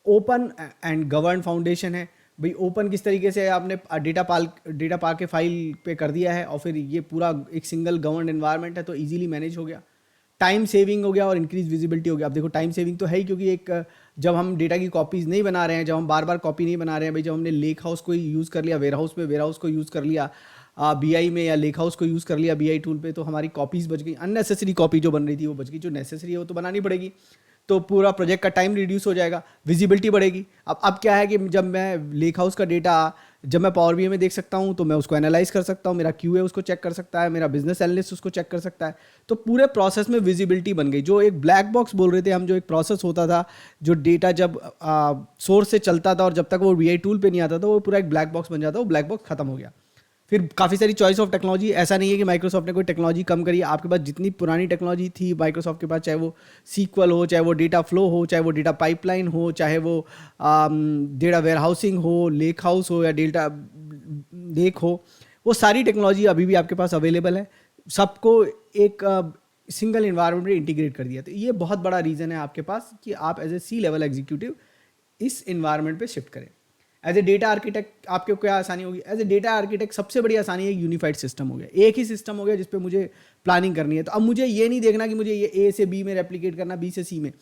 ओपन एंड गवर्न फाउंडेशन है भाई, ओपन किस तरीके से आपने डेटा पार्क के फाइल पे कर दिया है, और फिर ये पूरा एक सिंगल गवर्न एनवायरनमेंट है तो इजीली मैनेज हो गया। टाइम सेविंग हो गया और इंक्रीज विजिबिलिटी हो गया। अब देखो टाइम सेविंग तो है ही, क्योंकि एक जब हम डेटा की कॉपीज़ नहीं बना रहे हैं, जब हम बार बार कॉपी नहीं बना रहे हैं भाई, जब हमने लेक हाउस को यूज़ कर लिया, वेयर हाउस को यूज़ कर लिया BI में, या लेक हाउस को यूज़ कर लिया BI टूल पे, तो हमारी कॉपीज़ बच गई, अननेसेसरी कॉपी जो बन रही थी वो बच गई, जो नेसेसरी है वो तो बनानी पड़ेगी, तो पूरा प्रोजेक्ट का टाइम रिड्यूस हो जाएगा, विजिबिलिटी बढ़ेगी। अब क्या है कि जब मैं लेक हाउस का डेटा जब मैं पावर BI में देख सकता हूँ तो मैं उसको एनालाइज कर सकता हूँ, मेरा QA उसको चेक कर सकता है, मेरा बिजनेस एनालिस्ट उसको चेक कर सकता है, तो पूरे प्रोसेस में विजिबिलिटी बन गई। जो एक ब्लैक बॉक्स बोल रहे थे हम, जो एक प्रोसेस होता था, जो डेटा जब सोर्स से चलता था और जब तक वो BI टूल पे नहीं आता था, वो पूरा एक ब्लैक बॉक्स बन जाता, वो ब्लैक बॉक्स खत्म हो गया। फिर काफ़ी सारी चॉइस ऑफ टेक्नोलॉजी, ऐसा नहीं है कि माइक्रोसॉफ्ट ने कोई टेक्नोलॉजी कम करी, आपके पास जितनी पुरानी टेक्नोलॉजी थी माइक्रोसॉफ्ट के पास, चाहे वो SQL हो, चाहे वो डेटा फ्लो हो, चाहे वो डेटा पाइपलाइन हो, चाहे वो डेटा वेयर हाउसिंग हो, लेक हाउस हो, या डेटा लेक हो, वो सारी टेक्नोलॉजी अभी भी आपके पास अवेलेबल है। सबको एक सिंगल इन्वायरमेंट में इंटीग्रेट कर दिया, तो ये बहुत बड़ा रीज़न है आपके पास कि आप एज ए C-लेवल एग्जीक्यूटिव इस इन्वायरमेंट पे शिफ्ट करें। एज ए डेटा आर्किटेक्ट आपके क्या आसानी होगी? एज ए डेटा आर्किटेक्ट सबसे बड़ी आसानी है यूनिफाइड सिस्टम हो गया, एक ही सिस्टम हो गया जिस पे मुझे प्लानिंग करनी है। तो अब मुझे ये नहीं देखना कि मुझे ये ए से बी में रेप्लिकेट करना, बी से सी में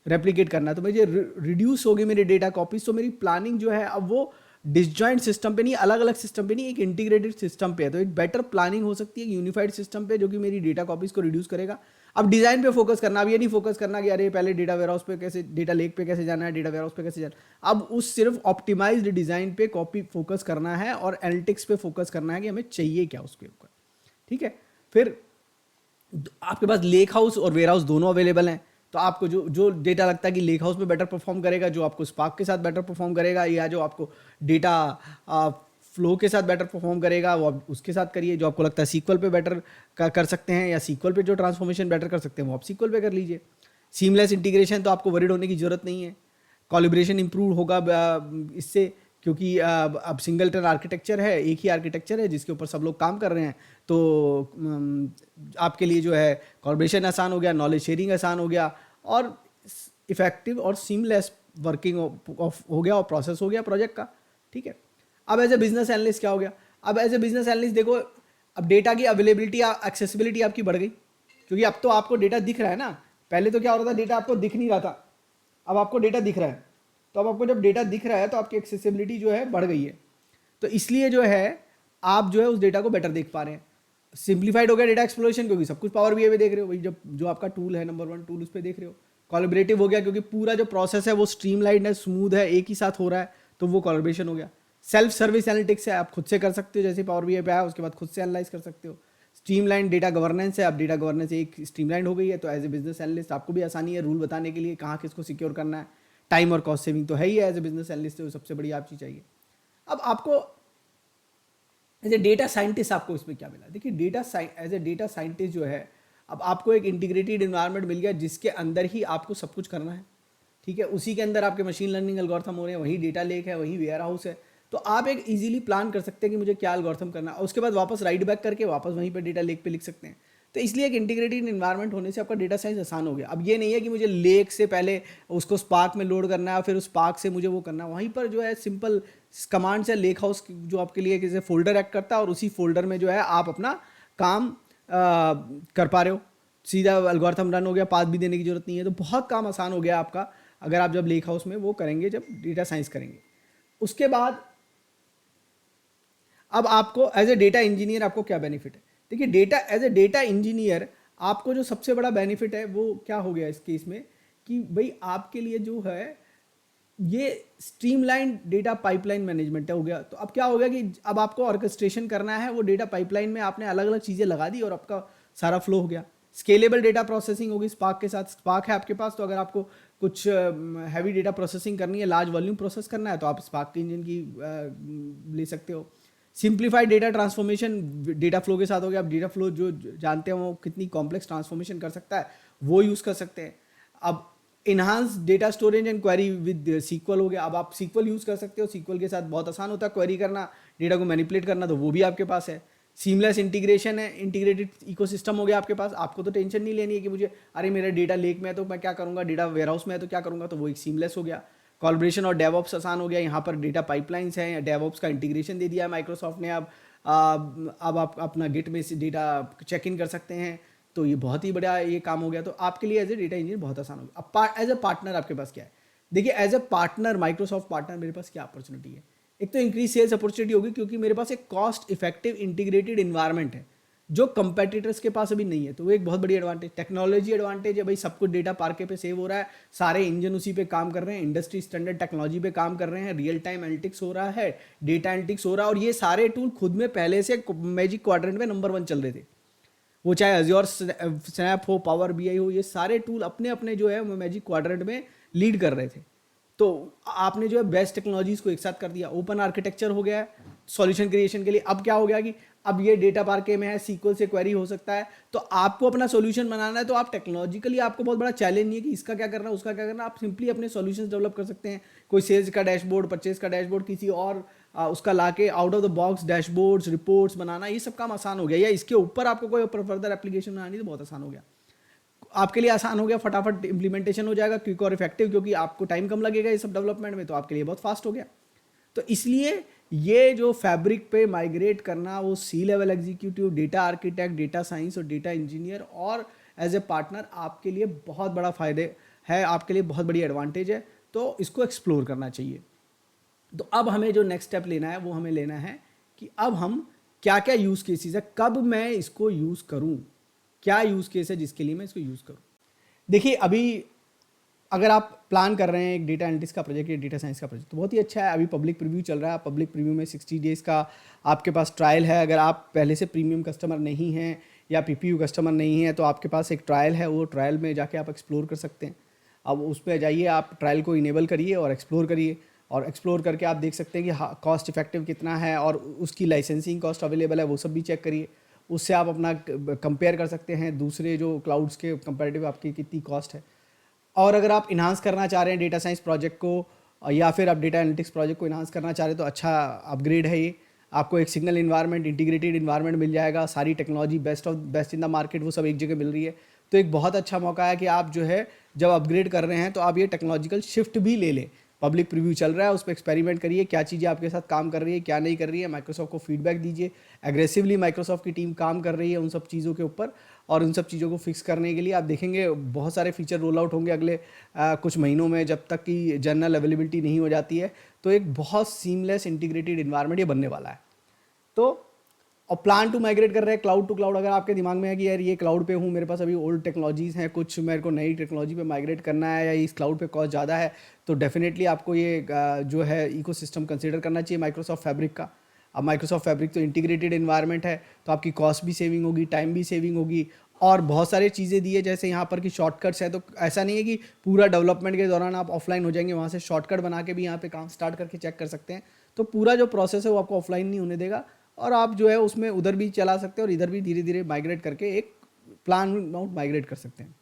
रेप्लिकेट करना, तो मुझे रिड्यूस होगी मेरी डेटा कॉपीज। तो मेरी प्लानिंग जो है अब वो डिसजॉइंट सिस्टम पे नहीं, अलग अलग सिस्टम पे नहीं, एक इंटीग्रेटेड सिस्टम पे है। तो एक बेटर प्लानिंग हो सकती है यूनिफाइड सिस्टम पे, जो कि मेरी डेटा कॉपीज को रिड्यूस करेगा। अब डिजाइन पे फोकस करना, अब ये नहीं फोकस करना कि अरे पहले डेटा वेयरहाउस पे कैसे, डेटा लेक पे कैसे जाना है, डेटा वेयरहाउस पे कैसे जाना है। अब उस सिर्फ ऑप्टिमाइज्ड डिजाइन पे कॉपी फोकस करना है और एनालिटिक्स पे फोकस करना है कि हमें चाहिए क्या उसके ऊपर। ठीक है, फिर आपके पास लेक हाउस और वेयर हाउस दोनों अवेलेबल हैं। तो आपको जो जो डेटा लगता है कि लेक हाउस में बेटर परफॉर्म करेगा, जो आपको स्पार्क के साथ बेटर परफॉर्म करेगा, या जो आपको डेटा फ्लो के साथ बेटर परफॉर्म करेगा, वो आप उसके साथ करिए। जो आपको लगता है सीक्वल पे बेटर कर सकते हैं, या सीक्वल पे जो ट्रांसफॉर्मेशन बेटर कर सकते हैं, वो आप सीक्वल पे कर लीजिए। सीमलेस इंटीग्रेशन तो आपको वरीड होने की जरूरत नहीं है। कोलैबोरेशन इंप्रूव होगा इससे, क्योंकि अब सिंगलटन आर्किटेक्चर है, एक ही आर्किटेक्चर है जिसके ऊपर सब लोग काम कर रहे हैं। तो आपके लिए जो है कोलैबोरेशन आसान हो गया, नॉलेज शेयरिंग आसान हो गया, और इफेक्टिव और सीमलेस वर्किंग हो गया, और प्रोसेस हो गया प्रोजेक्ट का। ठीक है, अब एज ए बिजनेस एनालिस्ट क्या हो गया? अब एज ए बिजनेस एनालिस्ट देखो, अब डेटा की अवेलेबिलिटी, एक्सेसिबिलिटी आपकी बढ़ गई, क्योंकि अब तो आपको डेटा दिख रहा है ना। पहले तो क्या हो रहा था, डेटा आपको दिख नहीं रहा था, अब आपको डेटा दिख रहा है। तो अब आपको जब डेटा दिख रहा है तो आपकी एक्सेसिबिलिटी जो है बढ़ गई है। तो इसलिए जो है आप जो है उस डेटा को बेटर देख पा रहे हैं। सिंप्लीफाइड हो गया डेटा एक्सप्लोरेशन, क्योंकि सब कुछ पावर बीआई में देख रहे हो, वही जब जो आपका टूल है नंबर 1 टूल, उस पर देख रहे हो। कोलैबोरेटिव हो गया, क्योंकि पूरा जो प्रोसेस है वो स्ट्रीमलाइंड है, स्मूथ है, एक ही साथ हो रहा है, तो वो कोलैबोरेशन हो गया। सेल्फ सर्विस एनालिटिक्स है, आप खुद से कर सकते हो, जैसे पावर बीआई पे आया उसके बाद खुद से एनालाइज कर सकते हो। स्ट्रीमलाइन डेटा गवर्नेंस है, अब डेटा गवर्नेंस एक स्ट्रीमलाइन हो गई है, तो एज ए बिजनेस एनालिस्ट आपको भी आसानी है रूल बताने के लिए, कहाँ किसको सिक्योर करना है। टाइम और कॉस्ट सेविंग तो है ही है एज ए बिजनेस एनालिस्ट, तो सबसे बड़ी आप चीज़ चाहिए। अब आपको एज ए डेटा साइंटिस्ट आपको इसमें क्या मिला? देखिए, एज ए डेटा साइंटिस्ट जो है, अब आपको एक इंटीग्रेटेड इन्वायरमेंट मिल गया जिसके अंदर ही आपको सब कुछ करना है। ठीक है, उसी के अंदर आपके मशीन लर्निंग एल्गोरिथम हो रहे हैं, वही डेटा लेक है, वही वेयर हाउस है। तो आप एक इजीली प्लान कर सकते हैं कि मुझे क्या एल्गोरिथम करना है, और उसके बाद वापस राइट बैक करके वापस वहीं पर डेटा लेक पे लिख सकते हैं। तो इसलिए एक इंटीग्रेटेड इन्वायरमेंट होने से आपका डेटा साइंस आसान हो गया। अब ये नहीं है कि मुझे लेक से पहले उसको स्पार्क में लोड करना है, फिर उस स्पार्क से मुझे वो करना है। वहीं पर जो है सिंपल कमांड से लेक हाउस जो आपके लिए किसी फोल्डर एक्ट करता है, और उसी फोल्डर में जो है आप अपना काम कर पा रहे हो। सीधा एल्गोरिथम रन हो गया, पाथ भी देने की जरूरत नहीं है। तो बहुत काम आसान हो गया आपका, अगर आप जब लेक हाउस में वो करेंगे, जब डेटा साइंस करेंगे। उसके बाद अब आपको एज ए डेटा इंजीनियर आपको क्या बेनिफिट है? देखिए, data as a data engineer आपको जो सबसे बड़ा बेनिफिट है वो क्या हो गया इस केस में, कि भाई आपके लिए जो है ये स्ट्रीमलाइन डेटा पाइपलाइन मैनेजमेंट हो गया। तो अब क्या हो गया कि अब आपको ऑर्केस्ट्रेशन करना है, वो डेटा पाइपलाइन में आपने अलग अलग चीज़ें लगा दी और आपका सारा फ्लो हो गया। स्केलेबल डेटा प्रोसेसिंग होगी स्पार्क के साथ। स्पार्क है आपके पास, तो अगर आपको कुछ हैवी डेटा प्रोसेसिंग करनी है, लार्ज वॉल्यूम प्रोसेस करना है, तो आप स्पार्क के इंजन की ले सकते हो। Simplified data transformation data flow के साथ हो गया। अब डेटा फ्लो जो जानते हैं वो कितनी कॉम्प्लेक्स ट्रांसफॉर्मेशन कर सकता है, वो यूज़ कर सकते हैं। अब enhance data storage and query with SQL हो गया। अब आप सीक्वल यूज़ कर सकते हो, सीक्वल के साथ बहुत आसान होता है क्वेरी करना, डेटा को मैनिपुलेट करना, तो वो भी आपके पास है। सीमलेस इंटीग्रेशन है, इंटीग्रेटेड इकोसिस्टम हो गया आपके पास। आपको तो टेंशन नहीं लेनी है कि मुझे अरे मेरा डेटा लेक में है तो मैं क्या करूँगा, डेटा वेयरहाउस में है तो क्या करूँगा, तो वो एक सीमलेस हो गया। कोलैबोरेशन और डेवऑप्स आसान हो गया। यहाँ पर डेटा पाइपलाइंस हैं, डेवऑप्स का इंटीग्रेशन दे दिया है माइक्रोसॉफ्ट ने। अब आप अपना गिट में से डेटा चेक इन कर सकते हैं, तो ये बहुत ही बड़ा ये काम हो गया। तो आपके लिए एज ए डेटा इंजीनियर बहुत आसान हो गया। अब एज ए पार्टनर आपके पास क्या है? देखिए, as a partner, Microsoft partner, मेरे पास क्या अपॉर्चुनिटी है? एक तो इंक्रीज सेल्स अपॉर्चुनिटी होगी, क्योंकि मेरे पास एक कॉस्ट इफेक्टिव इंटीग्रेटेड इन्वायरमेंट है जो कंपेटिटर्स के पास अभी नहीं है। तो वो एक बहुत बड़ी एडवांटेज, टेक्नोलॉजी एडवांटेज है। भाई सब कुछ डेटा पार्के पे सेव हो रहा है, सारे इंजन उसी पे काम कर रहे हैं, इंडस्ट्री स्टैंडर्ड टेक्नोलॉजी पे काम कर रहे हैं, रियल टाइम एनालिटिक्स हो रहा है, डेटा एनालिटिक्स हो रहा है। और ये सारे टूल खुद में पहले से मैजिक क्वाड्रेंट में नंबर 1 चल रहे थे। वो चाहे अज्योर स्नैप हो, पावर बीआई हो, ये सारे टूल अपने अपने जो है मैजिक क्वाड्रेंट में लीड कर रहे थे। तो आपने जो है बेस्ट टेक्नोलॉजीज को एक साथ कर दिया, ओपन आर्किटेक्चर हो गया है सॉल्यूशन क्रिएशन के लिए। अब क्या हो गया कि अब ये डेटा पार्के में है, सीक्वल से क्वेरी हो सकता है, तो आपको अपना सॉल्यूशन बनाना है। तो आप टेक्नोलॉजिकली आपको बहुत बड़ा चैलेंज नहीं है कि इसका क्या करना है, उसका क्या करना है। आप सिंपली अपने सॉल्यूशंस डेवलप कर सकते हैं। कोई सेल्स का डैशबोर्ड, परचेज का डैशबोर्ड, किसी और उसका लाके out of the box dashboards, reports बनाना, ये सब काम आसान हो गया। या इसके ऊपर आपको कोई फर्दर एप्लीकेशन बनानी तो बहुत आसान हो गया, आपके लिए आसान हो गया। फटाफट इंप्लीमेंटेशन हो जाएगा, क्विक और इफेक्टिव, क्योंकि आपको टाइम कम लगेगा ये सब डेवलपमेंट में, तो आपके लिए बहुत फास्ट हो गया। तो इसलिए ये जो फैब्रिक पे माइग्रेट करना, वो C level executive, data architect, data science और डेटा इंजीनियर और एज ए पार्टनर आपके लिए बहुत बड़ा फ़ायदे है, आपके लिए बहुत बड़ी एडवांटेज है। तो इसको एक्सप्लोर करना चाहिए। तो अब हमें जो नेक्स्ट स्टेप लेना है वो हमें लेना है कि अब हम क्या क्या यूज़ केसेस है, कब मैं इसको यूज़ करूँ, क्या यूज़ केस है जिसके लिए मैं इसको यूज़ करूँ। देखिए अभी अगर आप प्लान कर रहे हैं एक डेटा एनालिटिक्स का प्रोजेक्ट या डेटा साइंस का प्रोजेक्ट, तो बहुत ही अच्छा है। अभी पब्लिक प्रीव्यू चल रहा है। पब्लिक प्रीव्यू में 60 डेज़ का आपके पास ट्रायल है। अगर आप पहले से प्रीमियम कस्टमर नहीं हैं या पीपीयू कस्टमर नहीं है तो आपके पास एक ट्रायल है, वो ट्रायल में जाके आप एक्सप्लोर कर सकते हैं। अब उस पर जाइए, आप ट्रायल को इनेबल करिए और एक्सप्लोर करिए, और एक्सप्लोर करके आप देख सकते हैं कि कॉस्ट इफेक्टिव कितना है और उसकी लाइसेंसिंग कॉस्ट अवेलेबल है, वो सब भी चेक करिए। उससे आप अपना कंपेयर कर सकते हैं दूसरे जो क्लाउड्स के कंपेरेटिव आपकी कितनी कॉस्ट है। और अगर आप इन्हांस करना चाह रहे हैं डेटा साइंस प्रोजेक्ट को या फिर आप डेटा एनालिटिक्स प्रोजेक्ट को इन्हांस करना चाह रहे हैं तो अच्छा अपग्रेड है ये। आपको एक सिंगल इन्वायरमेंट, इंटीग्रेटेड इन्वायरमेंट मिल जाएगा, सारी technology best in the market वो सब एक जगह मिल रही है। तो एक बहुत अच्छा मौका है कि आप जो है जब अपग्रेड कर रहे हैं तो आप ये टेक्नोलॉजिकल शिफ्ट भी ले लें। पब्लिक प्रीव्यू चल रहा है, उस पर एक्सपेरिमेंट करिए, क्या चीज़ें आपके साथ काम कर रही है, क्या नहीं कर रही है, माइक्रोसॉफ्ट को फीडबैक दीजिए। एग्रेसिवली माइक्रोसॉफ्ट की टीम काम कर रही है उन सब चीज़ों के ऊपर, और उन सब चीज़ों को फिक्स करने के लिए आप देखेंगे बहुत सारे फीचर रोल आउट होंगे अगले कुछ महीनों में, जब तक कि जनरल अवेलेबिलिटी नहीं हो जाती है। तो एक बहुत सीमलेस इंटीग्रेटेड इन्वायरमेंट ये बनने वाला है। तो और प्लान टू माइग्रेट कर रहे हैं क्लाउड टू क्लाउड। अगर आपके दिमाग में है कि यार ये क्लाउड पे हूँ, मेरे पास अभी ओल्ड टेक्नोलॉजीज़ हैं, कुछ मेरे को नई टेक्नोलॉजी पे माइग्रेट करना है या इस क्लाउड पे कॉस्ट ज़्यादा है, तो डेफिनेटली आपको ये जो है इकोसिस्टम कंसीडर करना चाहिए माइक्रोसॉफ्ट फैब्रिक का। अब माइक्रोसॉफ्ट फैब्रिक तो इंटीग्रेटेड इन्वायरमेंट है, तो आपकी कॉस्ट भी सेविंग होगी, टाइम भी सेविंग होगी, और बहुत सारी चीज़ें दी है जैसे यहाँ पर कि शॉर्टकट्स है। तो ऐसा नहीं है कि पूरा डेवलपमेंट के दौरान आप ऑफलाइन हो जाएंगे, वहाँ से शॉर्टकट बना के भी यहाँ पे काम स्टार्ट करके चेक कर सकते हैं। तो पूरा जो प्रोसेस है वो आपको ऑफलाइन नहीं होने देगा, और आप जो है उसमें उधर भी चला सकते हैं और इधर भी धीरे धीरे माइग्रेट करके एक प्लान आउट माइग्रेट कर सकते हैं।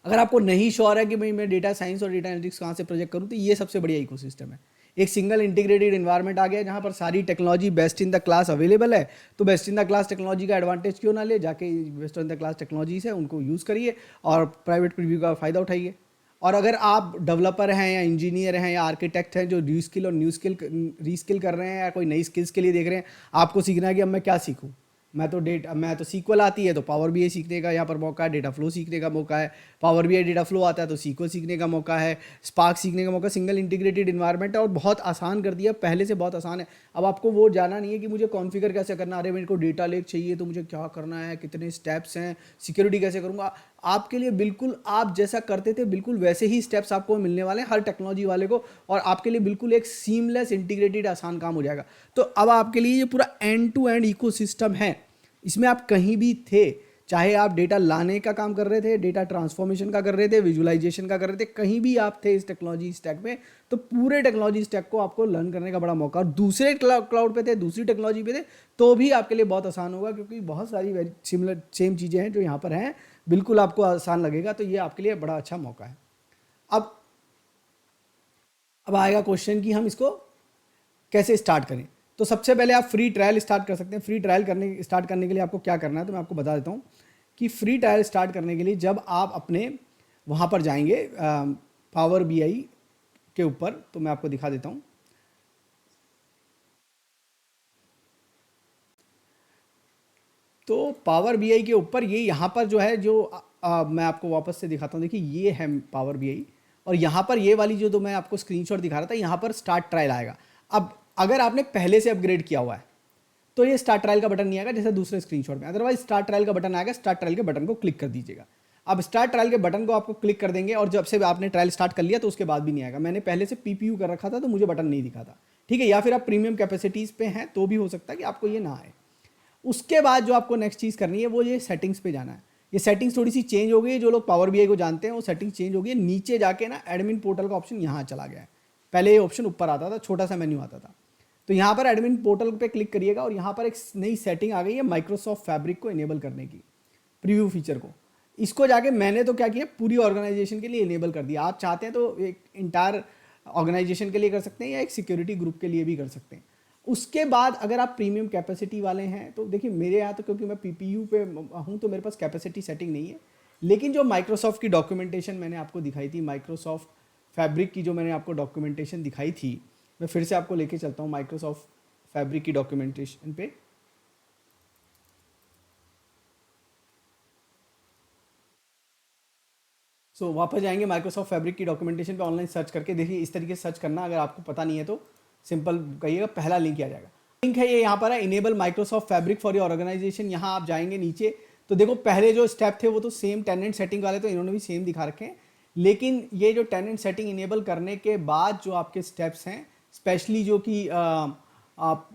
अगर आपको नहीं श्योर है कि भाई मैं डेटा साइंस और डेटा एनालिटिक्स कहाँ से प्रोजेक्ट करूँ, तो ये सबसे बढ़िया इकोसिस्टम है। एक सिंगल इंटीग्रेटेड इन्वायरमेंट आ गया जहाँ पर सारी technology best in the class available है। तो best in the class technology का एडवांटेज क्यों ना ले, जाके best in the class technologies है उनको यूज़ करिए और प्राइवेट प्रीव्यू का फ़ायदा उठाइए। और अगर आप डेवलपर हैं या इंजीनियर हैं या आर्किटेक्ट हैं जो रीस्किल और न्यू स्किल रीस्किल कर रहे हैं या कोई नई स्किल्स के लिए देख रहे हैं, आपको सीखना है कि अब मैं क्या सीखूं, मैं तो सीक्वल आती है तो पावर बीआई सीखने का यहाँ पर मौका है, डेटा फ्लो सीखने का मौका है, पावर बीआई डेटा फ्लो आता है तो सीक्वल सीखने का मौका है, स्पार्क सीखने का मौका। सिंगल इंटीग्रेटेड इन्वायरमेंट है और बहुत आसान कर दिया, पहले से बहुत आसान है। अब आपको वो जाना नहीं है कि मुझे कॉन्फ़िगर कैसे करना, अरे मेरे को डेटा लेक चाहिए तो मुझे क्या करना है, कितने स्टेप्स हैं, सिक्योरिटी कैसे करूँगा। आपके लिए बिल्कुल आप जैसा करते थे बिल्कुल वैसे ही स्टेप्स आपको मिलने वाले हैं हर टेक्नोलॉजी वाले को, और आपके लिए बिल्कुल एक सीमलेस इंटीग्रेटेड आसान काम हो जाएगा। तो अब आपके लिए ये पूरा एंड टू एंड इकोसिस्टम है। इसमें आप कहीं भी थे, चाहे आप डेटा लाने का काम कर रहे थे, डेटा ट्रांसफॉर्मेशन का कर रहे थे, विजुअलाइजेशन का कर रहे थे, कहीं भी आप थे इस टेक्नोलॉजी स्टैक में, तो पूरे टेक्नोलॉजी स्टैक को आपको लर्न करने का बड़ा मौका। और दूसरे क्लाउड पे थे, दूसरी टेक्नोलॉजी पे थे, तो भी आपके लिए बहुत आसान होगा, क्योंकि बहुत सारी सिमिलर सेम चीज़ें हैं जो यहाँ पर हैं, बिल्कुल आपको आसान लगेगा। तो ये आपके लिए बड़ा अच्छा मौका है। अब अब आएगा क्वेश्चन कि हम इसको कैसे स्टार्ट करें। तो सबसे पहले आप फ्री ट्रायल स्टार्ट कर सकते हैं। फ्री ट्रायल स्टार्ट करने के लिए आपको क्या करना है, तो मैं आपको बता देता हूँ कि फ्री ट्रायल स्टार्ट करने के लिए जब आप अपने वहाँ पर जाएंगे पावर बीआई के ऊपर, तो मैं आपको दिखा देता हूँ। तो पावर बीआई के ऊपर ये यहाँ पर जो है जो मैं आपको वापस से दिखाता हूँ। देखिए ये है पावर बीआई, और यहाँ पर ये वाली जो मैं आपको स्क्रीनशॉट दिखा रहा था, यहाँ पर स्टार्ट ट्रायल आएगा। अब अगर आपने पहले से अपग्रेड किया हुआ है तो ये स्टार्ट ट्रायल का बटन नहीं आएगा जैसे दूसरे स्क्रीनशॉट में, अदरवाइज स्टार्ट ट्रायल का बटन आएगा। स्टार्ट ट्रायल के बटन को क्लिक कर दीजिएगा। अब स्टार्ट ट्रायल के बटन को आपको क्लिक कर देंगे, और जब से आपने ट्रायल स्टार्ट कर लिया तो उसके बाद भी नहीं आएगा। मैंने पहले से पीपीयू कर रखा था तो मुझे बटन नहीं दिखा था, ठीक है। या फिर आप प्रीमियम कैपेसिटीज़ पे हैं तो भी हो सकता है कि आपको ये ना आए। उसके बाद जो आपको नेक्स्ट चीज़ करनी है वो ये सेटिंग्स पे जाना है। ये सेटिंग्स थोड़ी सी चेंज हो गई है, जो लोग पावर बीआई को जानते हैं वो सेटिंग्स चेंज हो गई है। नीचे जाके ना एडमिन पोर्टल का ऑप्शन यहाँ चला गया है। पहले ये ऑप्शन ऊपर आता था, छोटा सा मेन्यू आता था। तो यहाँ पर एडमिन पोर्टल पे क्लिक करिएगा और यहाँ पर एक नई सेटिंग आ गई है माइक्रोसॉफ्ट फैब्रिक को इनेबल करने की, प्रीव्यू फीचर को। इसको जाके मैंने तो क्या किया, पूरी ऑर्गेनाइजेशन के लिए इनेबल कर दिया। आप चाहते हैं तो एक इंटायर ऑर्गेनाइजेशन के लिए कर सकते हैं या एक सिक्योरिटी ग्रुप के लिए भी कर सकते हैं। उसके बाद अगर आप प्रीमियम कैपेसिटी वाले हैं तो देखिए मेरे यहाँ तो क्योंकि मैं पीपीयू पे हूँ तो मेरे पास कैपेसिटी सेटिंग नहीं है, लेकिन जो माइक्रोसॉफ्ट की डॉक्यूमेंटेशन मैंने आपको दिखाई थी, माइक्रोसॉफ्ट फैब्रिक की जो मैंने आपको डॉक्यूमेंटेशन दिखाई थी, मैं फिर से आपको लेके चलता हूँ माइक्रोसॉफ्ट फैब्रिक की डॉक्यूमेंटेशन पे। सो वापस जाएंगे माइक्रोसॉफ्ट फैब्रिक की डॉक्यूमेंटेशन पे, ऑनलाइन सर्च करके देखिए, इस तरीके से सर्च करना, अगर आपको पता नहीं है तो सिंपल कहिएगा, पहला लिंक आ जाएगा। लिंक है ये यहाँ पर है, enable Microsoft Fabric for your organisation. यहाँ आप जाएंगे नीचे तो देखो पहले जो स्टेप थे वो तो सेम टेनेंट सेटिंग वाले, तो इन्होंने भी सेम दिखा रखे हैं, लेकिन ये जो टेनेंट सेटिंग इनेबल करने के बाद जो आपके स्टेप्स हैं, स्पेशली जो कि आप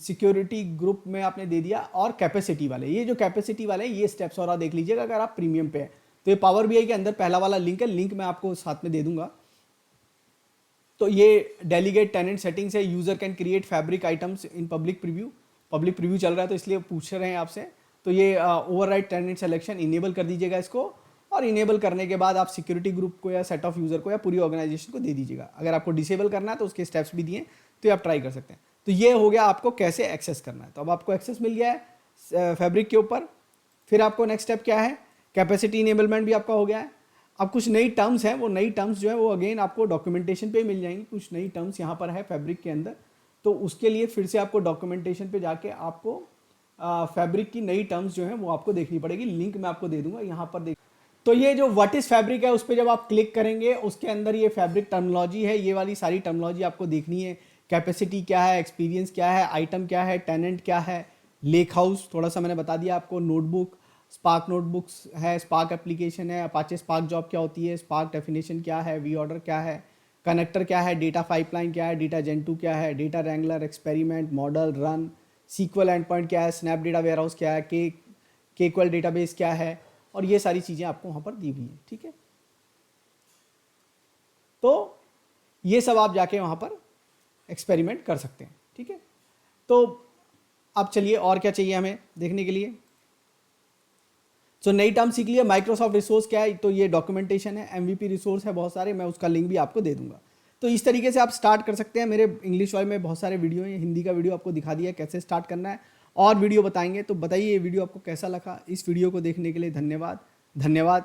सिक्योरिटी ग्रुप में आपने दे दिया, और कैपेसिटी वाले, ये जो कैपेसिटी वाले ये स्टेप्स और आप देख लीजिएगा अगर आप प्रीमियम पे है। तो ये पावर बीआई के अंदर पहला वाला लिंक है, लिंक मैं आपको साथ में दे दूंगा। तो ये डेलीगेट टेनेंट सेटिंग्स है, user can create fabric items in public preview. Public preview चल रहा है तो इसलिए पूछ रहे हैं आपसे। तो ये ओवरराइड टेनेंट सिलेक्शन इनेबल कर दीजिएगा इसको, और इनेबल करने के बाद आप सिक्योरिटी ग्रुप को या सेट ऑफ यूजर को या पूरी ऑर्गेनाइजेशन को दे दीजिएगा। अगर आपको डिसेबल करना है तो उसके स्टेप्स भी दिए, तो ये आप ट्राई कर सकते हैं। तो ये हो गया आपको कैसे एक्सेस करना है। तो अब आपको एक्सेस मिल गया है फैब्रिक के ऊपर। फिर आपको नेक्स्ट स्टेप क्या है, कैपेसिटी इनेबलमेंट भी आपका हो गया है। अब कुछ नई टर्म्स हैं, वो नई टर्म्स जो है वो अगेन आपको डॉक्यूमेंटेशन पे मिल जाएंगी। कुछ नई टर्म्स यहाँ पर है फैब्रिक के अंदर, तो उसके लिए फिर से आपको डॉक्यूमेंटेशन पे जाके आपको फैब्रिक की नई टर्म्स जो है वो आपको देखनी पड़ेगी। लिंक मैं आपको दे दूंगा यहाँ पर देख। तो ये जो व्हाट इज फैब्रिक है उस पर जब आप क्लिक करेंगे, उसके अंदर ये फैब्रिक टर्मिनोलॉजी है, ये वाली सारी टर्मिनोलॉजी आपको देखनी है। कैपेसिटी क्या है, एक्सपीरियंस क्या है, आइटम क्या है, टेनेंट क्या है, लेक हाउस थोड़ा सा मैंने बता दिया आपको, नोटबुक, स्पार्क नोटबुक्स है, स्पार्क एप्लीकेशन है, अपाचे स्पार्क जॉब क्या होती है, स्पार्क डेफिनेशन क्या है, वी ऑर्डर क्या है, कनेक्टर क्या है, डेटा पाइपलाइन क्या है, डेटा जेन2 क्या है, data wrangler, experiment, model, run, SQL endpoint क्या है, स्नैप डेटा वेयरहाउस क्या है, केक्वल डेटाबेस क्या है, और ये सारी चीज़ें आपको वहाँ पर दी हुई हैं। ठीक है, तो ये सब आप जाके वहाँ पर एक्सपेरिमेंट कर सकते हैं। ठीक है, तो अब चलिए और क्या चाहिए हमें देखने के लिए। तो नई टर्म सीख लिया। माइक्रोसॉफ्ट रिसोर्स क्या है, तो ये डॉक्यूमेंटेशन है, एमवीपी रिसोर्स है बहुत सारे, मैं उसका लिंक भी आपको दे दूंगा। तो इस तरीके से आप स्टार्ट कर सकते हैं। मेरे इंग्लिश वाले में बहुत सारे वीडियो हैं, हिंदी का वीडियो आपको दिखा दिया कैसे स्टार्ट करना है, और वीडियो बताएंगे। तो बताइए ये वीडियो आपको कैसा लगा। इस वीडियो को देखने के लिए धन्यवाद। धन्यवाद।